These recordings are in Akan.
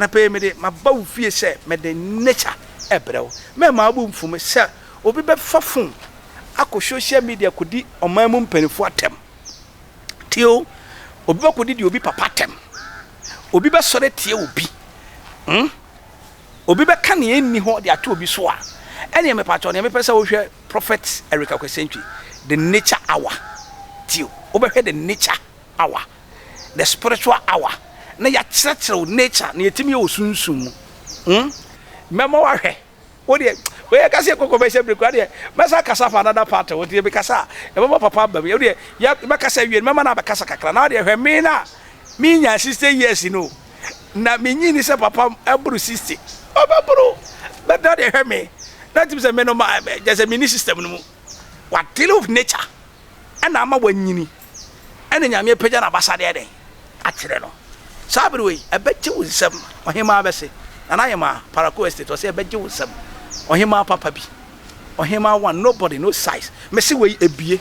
pay me de my bow fear say me de nature ebrew me ma bu mfum say obi be fafun akọ social media kodi omamum penifo atem tio obi ba kodi di obi papa atem obi be sore tie obi obi be ka ne enni ho de ato obi so a ene me pacho ne me pese wo hwe prophet Erica Kwesentry the nature hour tio obi hwe the nature hour the spiritual hour na ya kyerɛkyerɛ nature na yetimi o sunsum memo wa hwe wo de we ka se kokko be se breku de masa kasa fa another part wo de be kasa e mama papa ba me de ya be kasa wie mama na be kasa kakra na de hwe me na me nya 60 years no na me nyi ni se papa aburu 60 obaburu be da de hwe me that means me no ma just a mini system no what deal of nature ana ama wanyini ana nyame pagya na basa de den a kyerɛ no sabri we ebegye wusam ohima be se na yema parako estate o se ebegye wusam ohima papa bi ohima one nobody no size me se we ebie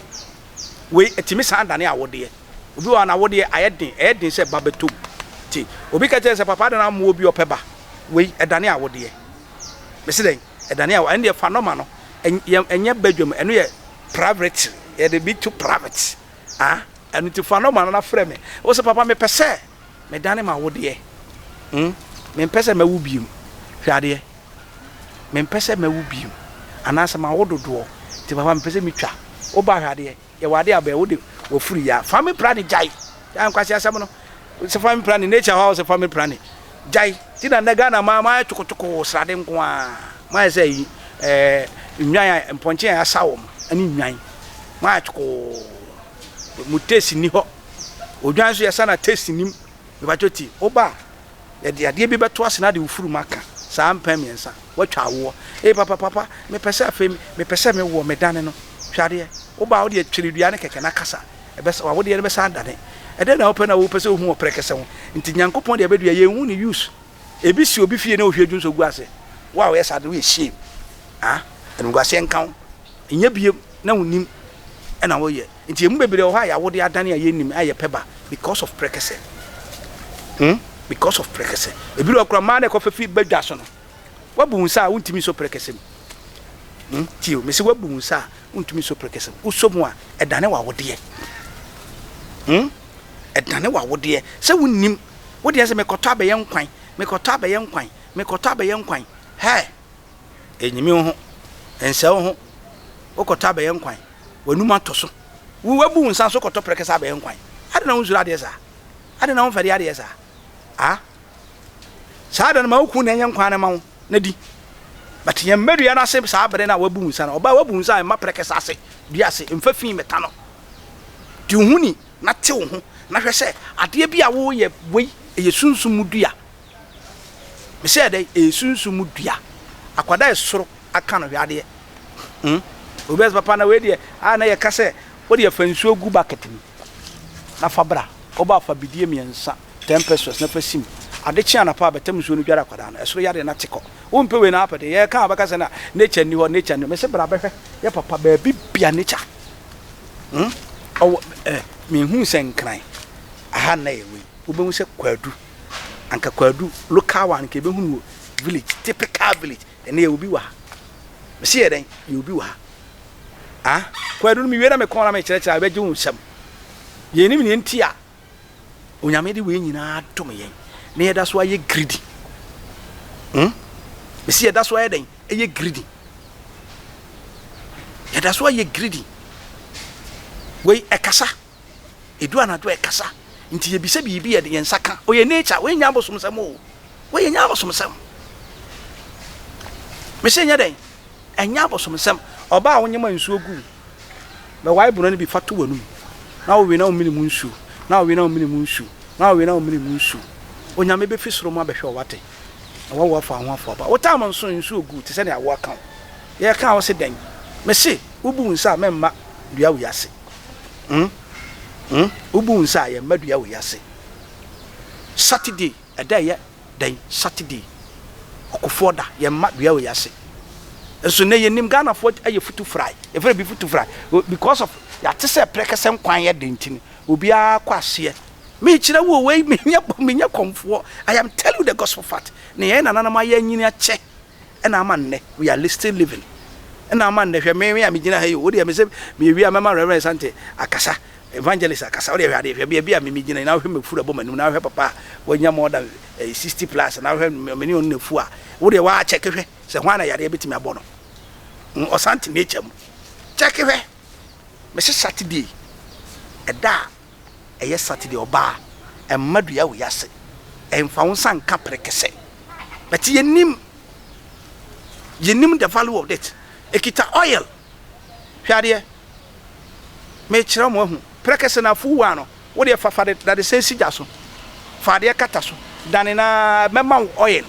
we etimi san dane awode obi wa na awode ayedin se babetom ti obi ka tell se papa dana mo obi opeba we edane awode me se den edane awo ene fa normal no enye badwam eno ye private e de be to private enu ti fa normal na frɛ me o se papa me pese me dane ma awode me pese ma wubiem hwade me pese ma wubiem anasa ma wododo ti papa me pese mi twa wo ba hwade ye wade aba wo de wo furu ya family planning jai ya nkwasi asem no se family planning nature house family planning jai ti na naga na ma twokotwoko srade nko a ma say nwan mponche ya sawom ani nwan ma twoko mutesi ni ho odwan so ya sana tesi nim me bachoti oba ya de bi beto ase na de ufuru maka saa mpam yensa watwa wo papa me pese afem me pese me wo me dane no hwade oba wo de atwiredua ne keke na kasa ebese wo de be sa dane ede na open na wo pese ohu Prekese ho nti nyankopon de abedua ye hu ni use ebi si obi fie na ohwedwu so gu ase wow yes ade we shame enu gu ase enkan nya biem na wonim ena wo ye nti emu bebere ho ya wo de adane aye nim aye peba because of Prekese because of Prekese ebi ro kura ma na ko fefi badwa so no wabu nsa untimi so Prekese tio me se wabu nsa untimi so Prekese usomu a edane wa wode edane wa wode se wonnim wode se mekoto abaye nkwan mekoto abaye nkwan he enyimi ho ensa ho okoto abaye nkwan wanum atoso wabu nsa so koto Prekese abaye nkwan ade na unzura de za ade na unfari ade za saada na mawu na nkwan na mawu na di but ye medu ya na se sa abere na wabu nsa na oba wabu nsa ma Prekese ase bi ase mfa fin meta no di huni na te wo ho na hwe se ade bi a wo ye we ye sunsumudua me se ade sunsumudua akwada esoro aka no hwe ade obes papa na we de na ye ka se wo de fansuo gu bucket ni na fabra oba fa bidie miensa 10 pesos na fasim ade chia na pa betam so no dwara kwada na esoro yade na teko wo mpe we na apade ye ka abaka se na nature ni ho nature ni me se bra behwe ye papa ba bibia nature me hu senkran aha na yewe obehu se kwadu anka kwadu local one ke behu no village typical village ene ye obi wa me se ye den ye obi wa kwadu mi we na me kon na me kyerɛkyerɛ abeje hu sam ye ni me ntia onyame de we nyina dom yen na ye da so aye greedy me se ye da so aye den aye greedy ye da so aye greedy we ekasa edu anado ekasa nti ye bisa bibi ye de nsaka o ye nature we nya abosomsam o we ye nya abosomsam me se nya den enya abosomsam oba a wonyema nsuo gu na wai buno ne bi fato wanum na wo we na omini mu nsuo na wo we na omini mu nsuo na wo we na omini mu nsuo onyame be fisoro mu abehwe wate na wo wo fa ho afo ba wo tam nsuo gu te se ne awo aka ye ka wo se den me se ubu nsa memma dua wo yase ubu nsa ye madua wo yase Saturday adaye den Saturday okofoda ye madua wo yase so ne ye nim Ghana for aye futu fry e very be futu fry because of ya te se Prekese nkwan ye dentini obi akwa ase me chira wo we me nya komfo. I am telling you the gospel fact. Ne na nana ma ya nyini ache. E na amanne we are still living. E na amanne hwe me a me gina ha yi wo de me se me wi amama reverend sante akasa evangelist akasa wo de hwe bia me gina na hwe me fura bo manum na hwe papa wonya more than 60 plus na hwe me on nefu a wo de wa check hwe se hwana yare betimi abo no o sante me cham check hwe me se Saturday eda eye Saturday oba emmadu ya wo yase emfa wo sanka Prekese but yenim the value of that ekita oil hwade me kira mo hu Prekese na fu wa no wo de fa de that say sija so fa de kata so dane na mema oil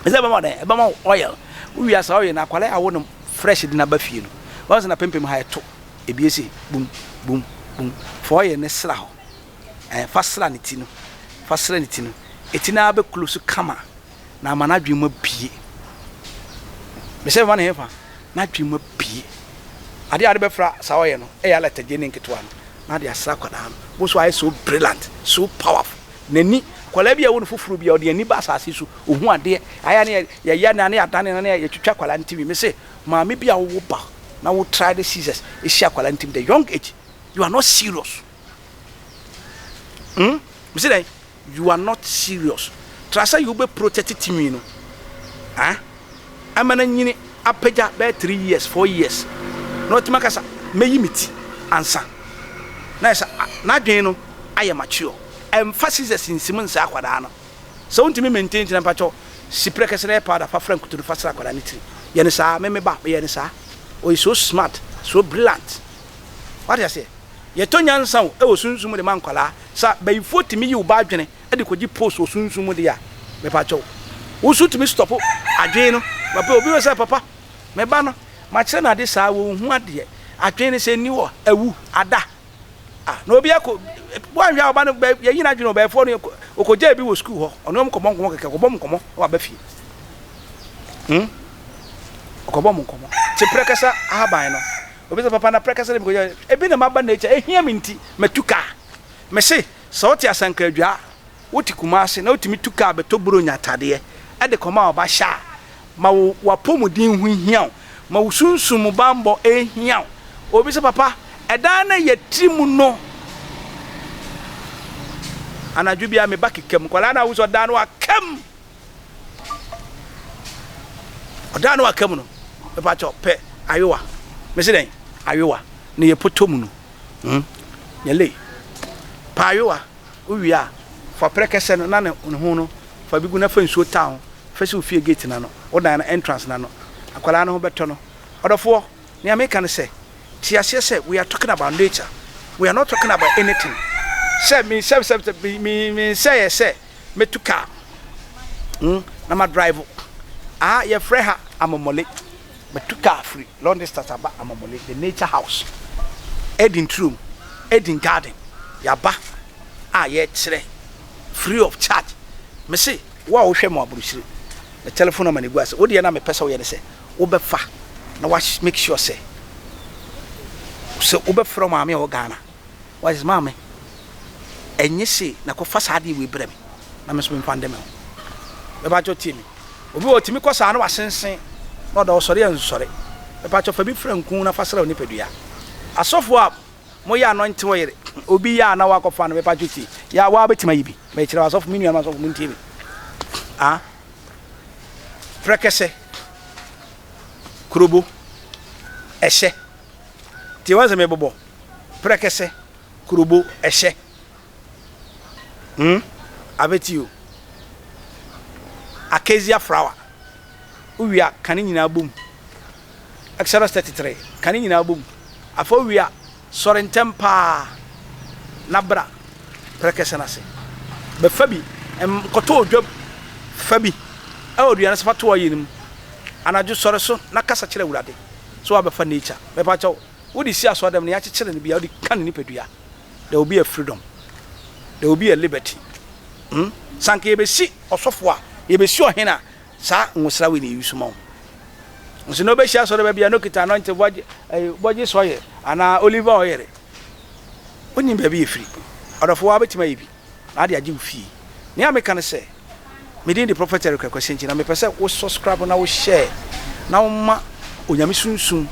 me say mema oil wi asa oil na kwale awo no fresh di na ba fie no once na pempem ha eto ebiesi bum bum bum for oil ne sra ho fa sra ne ti no etina be close kama na manadwe mo bie me say one hefa na dwe mo bie ade be fra sa oil no e ya leta je ne nketwa no na de asra kwada no bo so I so brilliant so powerful nani kwala bia wo no fufuru bia ode ani ba asase so ohu ade aya ne ya na ne atane na ne ya twitwa kwala ntimi me say ma me bia wo ba na wo try the scissors e share kwala ntimi the young age you are not serious me say you are not serious trasa you be protect timi no amana nyini apeja be 3 years 4 years no timakasa meyi miti ansa na esa na dwen no aye mature emphasis in simun sa akwada no so untimi maintain na pacho si Prekese na powder fa frank to the fasra akwada ni tri ye ne sa me ba ye ne sa o is so smart so brilliant what you say ye to nyansa e wo sunsun de man kwala sa be fotimi yi wo ba dwene e de koji post wo sunsun de ya me pacho wo sutimi stop adwen no papa obi we say papa me ba no ma kire na de sa wo hu ade adwen ne se ni wo awu ada no obi akọ wan hwa ba no ye yina dwene ba fo no okoja bi wo school ho ono m komo keke ko bom komo wa ba fie ko bom komo ti Prekese ahaban no obi se papa na Prekese ne ko e bi na maba na echa ehia minti matuka me se so ti asanka adwa woti kumase na woti mituka beto buro nyatade e de koma oba sha ma wa pomudin hu hiaw ma usunsum bambo ehiaw obi se papa eda na yetimu no anadwu bia me bakikem kwala na wuso da no akam oda no akam no me pa cho pe ayowa me se den ayowa ne ye potom no yele pa ayowa uwia for Prekese no na ne hu no fa bigu na fa nsuo town fa se ofie gate na no odan na entrance na no akwala no ho beto no odofo ne ameka ne se tiase se we are talking about nature we are not talking about anything say me say metuka na ma drive ye freha amomole metuka free long distance aba amomole the nature house Edin room Edin garden yaba ye kire free of charge me say wa wo hwe mo aburushire the telephone number ne guase wo de na me pesa wo ye ne say wo be fa na wa make sure say so wo be from ame o Ghana what is mama enye se na ko fa saade we brem na me so me fande me be ba jo timi obi o timi ko sa na wa sensen na do sori en sori be ba jo fa bi frankun na fa sra oni pedua asofo a mo ya anointing wo yere obi ya na wa ko fa na be ba jo ti ya wa betima yibi me kire asofo minu na asofo muntie bi Prekese kurobo ehye ti wa se me bobo Prekese kurobo ehye abetio acacia flower uwia kan nyina bom Exodus 33 kan nyina bom afo wia sorentempa nabra Prekese na se be fabi koto odwam fabi e oduane sefa to oyinim anaju sore so na kasa kire wurade so abefa nature be pa chaw wodi si asodem ne ya kire ne bia wodi kan ni pedua there will be a freedom, there will be a liberty. Sanke yebesi osofo a yebesi ohena sa nwusra we ne yusumon nso no be hia so de bia no kita anointed boje soye ana oliver oyere onim ba bi efiri odofo wa betima yibi na de agye fie ne ameka ne sɛ me din de prophet Eric Kwasenchi na me pese wo subscribe na wo share na wo ma onyame sunsun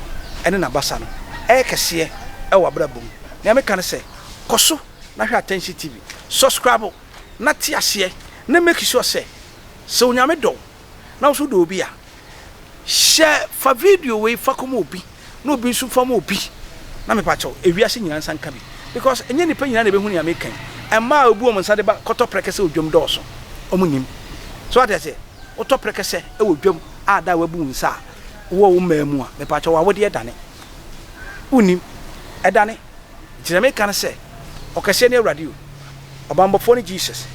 ene na basa no kese e wo abrabom ne ameka ne sɛ koso na hwɛ Attention TV subscribe na ti ase na make sure sɛ onyame do na wo so do obi a share fa video we fa komo obi na obi nso fa mo obi na me pa chaw ewiase nyina nsanka bi because enye nipa nyina na be hu ne amekan emma obu om nsa de ba koto Prekese odwom dɔɔso omunyim so what I say oto Prekese e odwom ada wabu nsa wo wo mamu a me pa chaw wa wo de edane unim edane gina me kan sɛ okase ne radio obambofo ne Jesus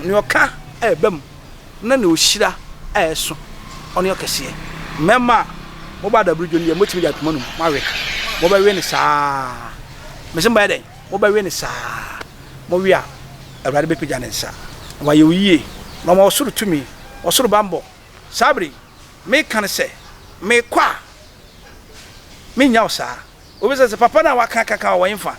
ne oka ebam na ne ohyira so ɔne okase mema mo ba da bridge ne motimi da tuma no mawe mo ba we ne saa me se mba den mo ba we ne saa mo wi a awrade be pija ne nsa wa ye oyiye na mo osuru tumi osuru bambo sabri me kan se me kwa me nya osa obi se papa na waka kaka wa yimfa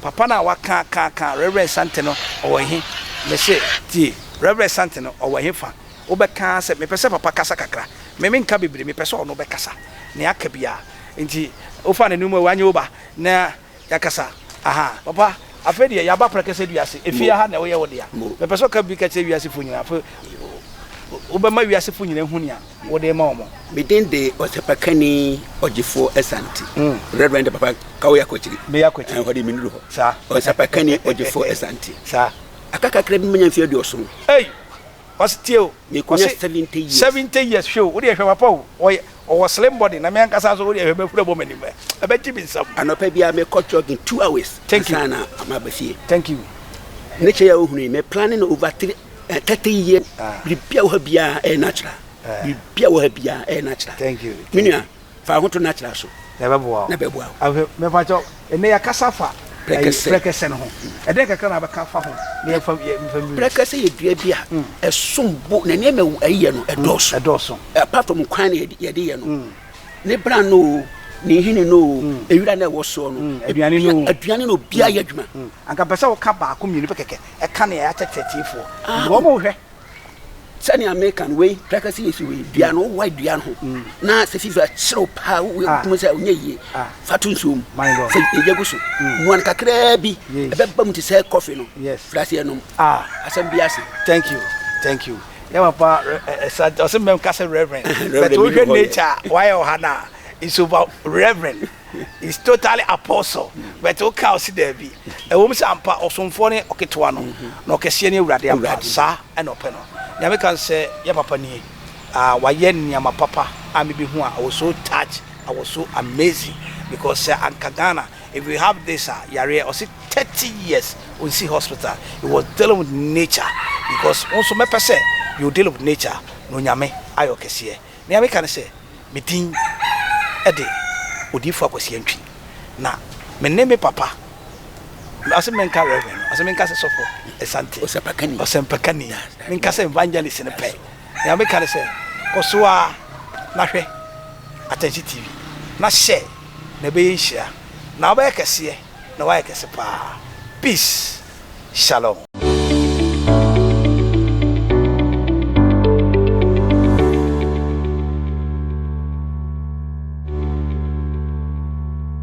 papa na waka kaka Reverend Sante no o he me se ti Reverend Sante no o he fa obeka se me pese papa kasa kakra me nka bebre me pese ono be kasa ne aka bia nti ofa ne numu wanye oba na yakasa aha papa afedi ya ba Prekese duase efia ha na wo ye wo dia me pese ka bi ka che wiase fo nyina fa obema wiase fo nyina hu nia wo de ma omo me den de osepakani ogifo esanti Reverend papa ka wo yakochiri me yakochiri ho de minuru ho sa osepakani ogifo esanti sa akaka kra bi manya fie duoso hey what's tio me ko 70 years show wo de hwe papa o was slim body na me ankasa so wo de hwe be fura bo mani me ebe tibi nsam anopa bia me cut jogging 2 hours thank you sana amabafie thank you ne che ya ohunu me planning over 30 years bibia wo bia natural bibia wo bia natural thank you minua fa ho to natural so na bebo me pa cho ene ya kasa fa Prekese no ho e de kaka na beka fa ho ne fa Prekese ye dua bia esombo na ne ma aye no edoso apart from kwan ye de ye no ne bra no ne hini no ewira na wo so no aduane no bia ye adwuma anka pesa wo ka ba ko mienu pekeke e ka na ya tetetifo wo mo hwe sani American way Prekese yesi we dua no why dua no na se fifa chiro pa we kuma se onye ye fatu nsum se ejeguso nuan kakra bi e be bam ti se coffee no frase no asem biase thank you ya papa asem mem kase Reverend but we nature why ohana is about Reverend is totally apostle but o ka o si there bi e wo mse ampa osomfo ne oketoa no na okese ne awurade ampa sa e no pe no ya me kan say ya papa ni wa ye nyama papa amebi hu I was so touched, I was so amazing because Ghana, if we have this yare or 30 years we see hospital it was dealing with nature because also me per se you deal with nature no nyame ayo kese na me kan say me din ede odifo akwasi antwi na me ne me papa asem menka Reverend asem menka se sofo esante osempakani menka se evangelist ne pe na me kan say koso a na hwe Attention TV na share na be yishia na ba kese na wa kese pa peace shalom.